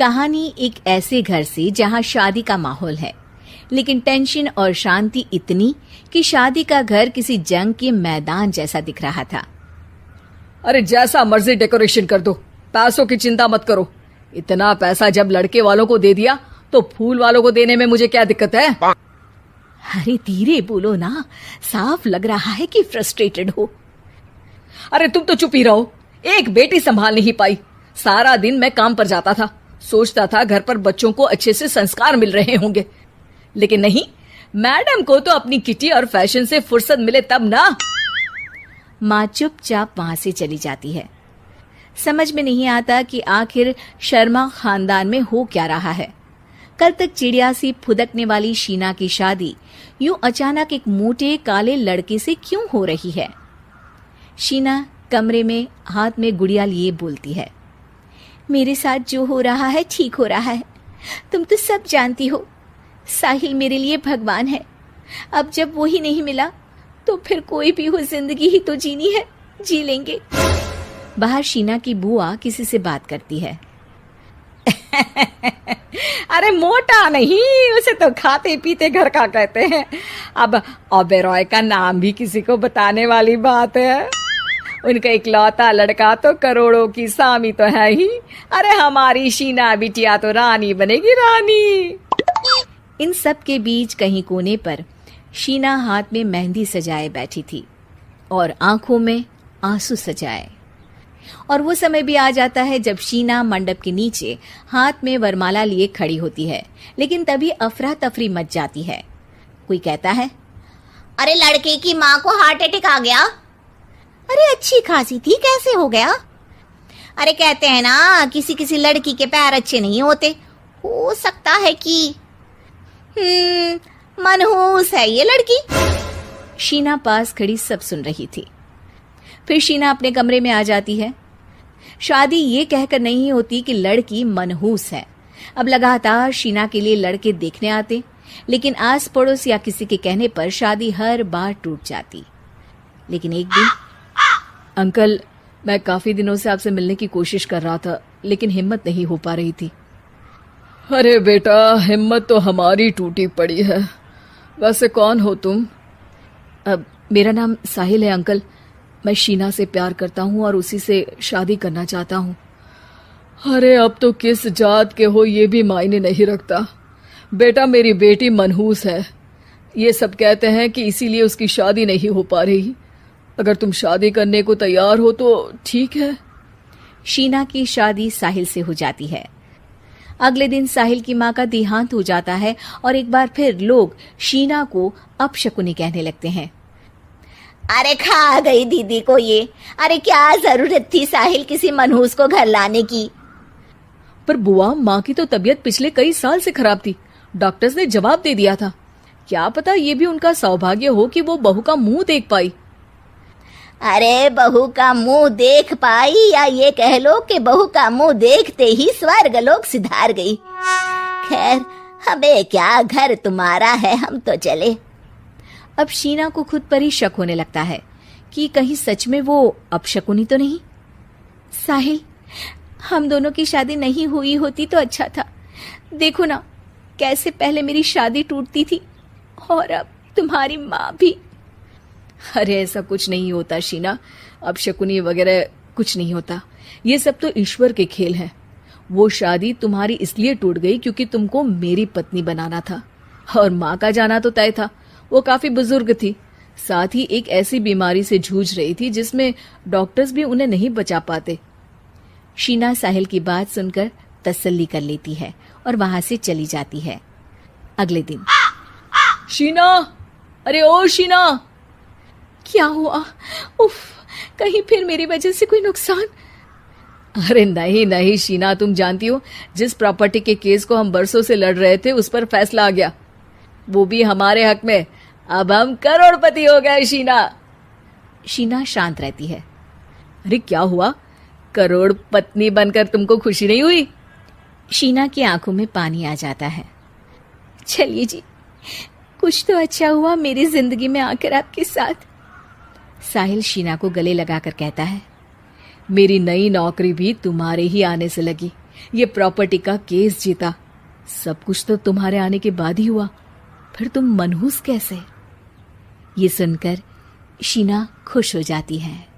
कहानी एक ऐसे घर से जहां शादी का माहौल है, लेकिन टेंशन और शांति इतनी कि शादी का घर किसी जंग के मैदान जैसा दिख रहा था। अरे जैसा मर्जी डेकोरेशन कर दो, पैसों की चिंता मत करो। इतना पैसा जब लड़के वालों को दे दिया तो फूल वालों को देने में मुझे क्या दिक्कत है? अरे धीरे बोलो ना, साफ लग रहा है कि फ्रस्ट्रेटेड हो। अरे तुम तो चुप ही रहो। एक बेटी संभाल नहीं पाई। सारा दिन मैं काम पर जाता था, सोचता था घर पर बच्चों को अच्छे से संस्कार मिल रहे होंगे, लेकिन नहीं, मैडम को तो अपनी किटी और फैशन से फुर्सत मिले तब ना। माँ चुपचाप वहां से चली जाती है। समझ में नहीं आता कि आखिर शर्मा खानदान में हो क्या रहा है। कल तक चिड़िया सी फुदकने वाली शीना की शादी यूं अचानक एक मोटे काले लड़के से क्यों हो रही है? शीना कमरे में हाथ में गुड़िया लिए बोलती है, मेरे साथ जो हो रहा है ठीक हो रहा है। तुम तो सब जानती हो, साहिल मेरे लिए भगवान है। अब जब वो ही नहीं मिला तो फिर कोई भी हो, जिंदगी ही तो जीनी है, जी लेंगे। बाहर शीना की बुआ किसी से बात करती है। अरे मोटा नहीं, उसे तो खाते पीते घर का कहते हैं। अब ओबेरॉय का नाम भी किसी को बताने वाली बात है। उनका इकलौता लड़का तो करोड़ों की सामी तो है ही। अरे हमारी शीना बिटिया तो रानी बनेगी, रानी। इन सब के बीच कहीं कोने पर शीना हाथ में मेहंदी सजाए बैठी थी और आंखों में आंसू सजाए। और वो समय भी आ जाता है जब शीना मंडप के नीचे हाथ में वरमाला लिए खड़ी होती है, लेकिन तभी अफरा तफरी मच जाती है। कोई कहता है, अरे लड़के की माँ को हार्ट अटैक आ गया। अरे अच्छी खासी थी, कैसे हो गया? अरे कहते हैं ना, किसी किसी लड़की के पैर अच्छे नहीं होते, हो सकता है कि मनहूस है ये लड़की। शीना पास खड़ी सब सुन रही थी। फिर शीना अपने कमरे में आ जाती है। शादी ये कहकर नहीं होती कि लड़की मनहूस है। अब लगातार शीना के लिए लड़के देखने आते, लेकिन आस पड़ोस या किसी के कहने पर शादी हर बार टूट जाती। लेकिन एक दिन, अंकल, मैं काफी दिनों से आपसे मिलने की कोशिश कर रहा था, लेकिन हिम्मत नहीं हो पा रही थी। अरे बेटा, हिम्मत तो हमारी टूटी पड़ी है। वैसे कौन हो तुम? अब मेरा नाम साहिल है अंकल। मैं शीना से प्यार करता हूँ और उसी से शादी करना चाहता हूँ। अरे अब तो किस जात के हो ये भी मायने नहीं रखता। बेटा, मेरी बेटी मनहूस है, ये सब कहते हैं कि इसीलिए उसकी शादी नहीं हो पा रही। अगर तुम शादी करने को तैयार हो तो ठीक है। शीना की शादी साहिल से हो जाती है। अगले दिन साहिल की माँ का देहांत हो जाता है और एक बार फिर लोग शीना को अपशकुनी कहने लगते हैं। अरे खा गई दीदी को ये। अरे क्या जरूरत थी साहिल किसी मनहूस को घर लाने की? पर बुआ, माँ की तो तबीयत पिछले कई साल से खराब थी। डॉक्टर्स ने जवाब दे दिया था। क्या पता ये भी उनका सौभाग्य हो कि वो बहू का मुंह देख पाई। अरे बहू का मुंह देख पाई, या ये कह लो कि बहू का मुंह देखते ही स्वर्ग लोक सिधार गई। खैर, हमें क्या, घर तुम्हारा है, हम तो चले। अब शीना को खुद पर ही शक होने लगता है कि कहीं सच में वो अपशकुनी तो नहीं। साहिल, हम दोनों की शादी नहीं हुई होती तो अच्छा था। देखो ना, कैसे पहले मेरी शादी टूटती थी और अब तुम्हारी माँ भी। अरे ऐसा कुछ नहीं होता शीना, अपशकुनी वगैरह कुछ नहीं होता। ये सब तो ईश्वर के खेल हैं। वो शादी तुम्हारी इसलिए टूट गई क्योंकि तुमको मेरी पत्नी बनाना था, और माँ का जाना तो तय था। वो काफी बुजुर्ग थी, साथ ही एक ऐसी बीमारी से जूझ रही थी जिसमें डॉक्टर्स भी उन्हें नहीं बचा पाते। शीना साहिल की बात सुनकर तसल्ली कर लेती है और वहां से चली जाती है। अगले दिन, शीना, अरे ओ शीना। क्या हुआ? उफ, कहीं फिर मेरी वजह से कोई नुकसान? अरे नहीं नहीं शीना, तुम जानती हो, जिस प्रॉपर्टी के केस को हम बरसों से लड़ रहे थे उस पर फैसला आ गया, वो भी हमारे हक में। अब हम करोड़पति हो गए शीना। शीना शांत रहती है। अरे क्या हुआ? करोड़ पत्नी बनकर तुमको खुशी नहीं हुई? शीना की आंखों में पानी आ जाता है। चलिए जी, कुछ तो अच्छा हुआ मेरी जिंदगी में आकर आपके साथ। साहिल शीना को गले लगाकर कहता है, मेरी नई नौकरी भी तुम्हारे ही आने से लगी। ये प्रॉपर्टी का केस जीता। सब कुछ तो तुम्हारे आने के बाद ही हुआ, फिर तुम मनहूस कैसे? ये सुनकर शीना खुश हो जाती है।